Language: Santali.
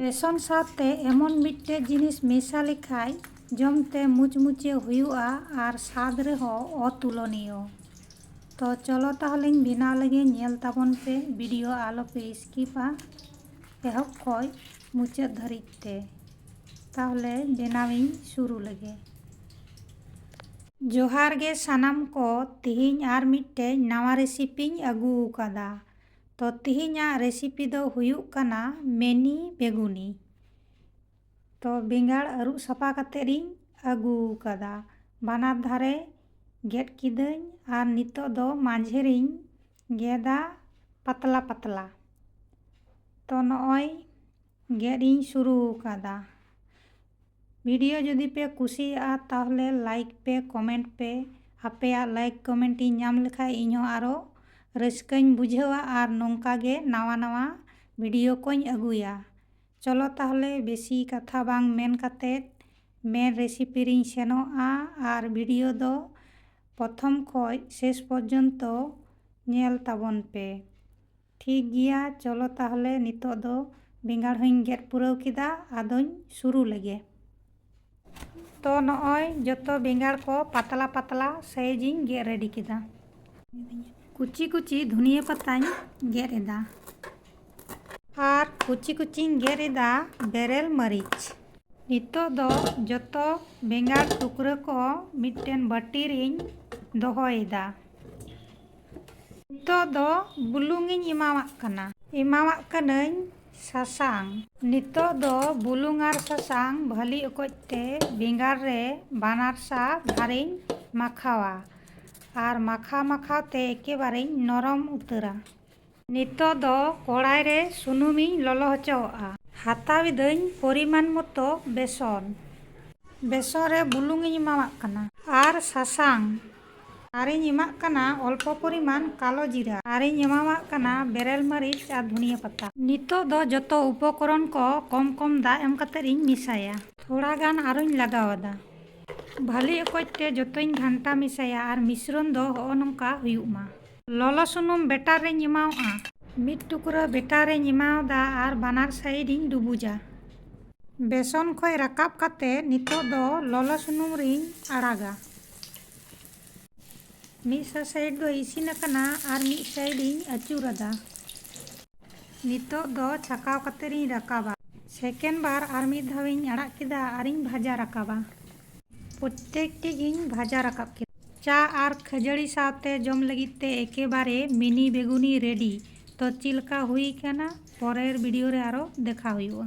बेसन साथे एमन मिट्टे जिनिस मेशा लेखाय जमते मुचमुचे हुयुआ और स्वाद रेहो अतुलनीय। तो चलो ताहले बनाव लगे नेल ताबन पे वीडियो आलो पे स्किपा एहब खय मुचाद धरिते। ताहले बनाविन शुरू लगे। जोहार गे सानाम को तिहिन आर मिट्टे नवा रेसिपिኝ आगू कादा। तो तिहिñा रेसिपी दो हुयुग काना मेनी बेगुनी। तो बेंगाड़ अरुब सफा कतेरिኝ आगू कादा। बानार धारे गेट किदኝ आर नितो दो माझेरिኝ गेदा पतला पतला। तो नॉय गेडिñ शुरू कादा। वीडियो जदि पे कुसिया ताहले लाइक पे कमेंट पे आपेया लाइक कमेंट इन नाम लेखाय इñho आरो रस्काኝ बुझेवा और नोंका गे नावा नावा वीडियो कोñ अगुया। चलो ताहले बेसी कथा बांग मेन कातेद मेन रेसिपी रिñ सेनोआ और वीडियो दो प्रथम खय शेष पर्यन्तो नेल ताबन पे। ठीक गिया चलो ताहले नितो दो बेंगाड़ होñ गेट पुराव किदा आदोñ शुरू लगे। तो नॉय जतो बेंगाड़ को पतला पतला साइजिñ गेट रेडी किदा। कुची कुची धनिया पत्ताñ गेट एदा और कुची कुचिñ गेट एदा बेरेल मरीच। नितो दो जतो बेंगाड़ टुकरा को मिट्टेन बाटी रिñ दोहोएदा। नितो दो बुलुंगिñ एमावाग काना। एमावाग कानाñ सासांग। नितो दो बुलुंग आर सासांग भाली ओकजते बेंगाड़ रे बानार सा धारिñ माखावा और माखा माखाते एकेबारेñ नरम उतारा। नितो दो कड़ाई रे सुनुमिñ ललो हचोआ। हाताविदाñ परिमाण मतो बेसन। बेसन रे बुलुंगिñ एमावाग काना और सासांग आरिñ एमाग काना अल्प परिमाण कालो जीरा आरिñ एमावाग काना बेरेल मरीच और धनिया पत्ता। नितो दो जतो उपकरण को कम कम दाग एम कातेरिñ मिसाया। थोड़ा गान आरोñ लगावादा। भाली ओकजते जतोñ घांटा मिसाया और मिश्रण दो हो नोंका हुयुग मा। ललो सुनुम बेटार रिñ एमावआ। मिड टुकरा बेटार रिñ एमावदा और बानार साइडिñ डुबुजा। बेसन खय राकाब काते नितो दो ललो सुनुम रिñ आड़ागा। मिड साइड दो इसिन आकाना और मिड साइडिñ आचुरादा। नितो दो छाकाव कातेरिñ राकाबा। सेकेंड बार और मिड धाविñ आड़ाग किदा आरिñ भाजा राकाबा। प्रत्येकटी गिñ भाजा राकाब किदा। चा और खजड़ी साथे जम लगिते एकेबारे मिनी बेगुनी रेडी। तो चिलका हुई काना परेर वीडियो रे आरो देखा हुयुआ।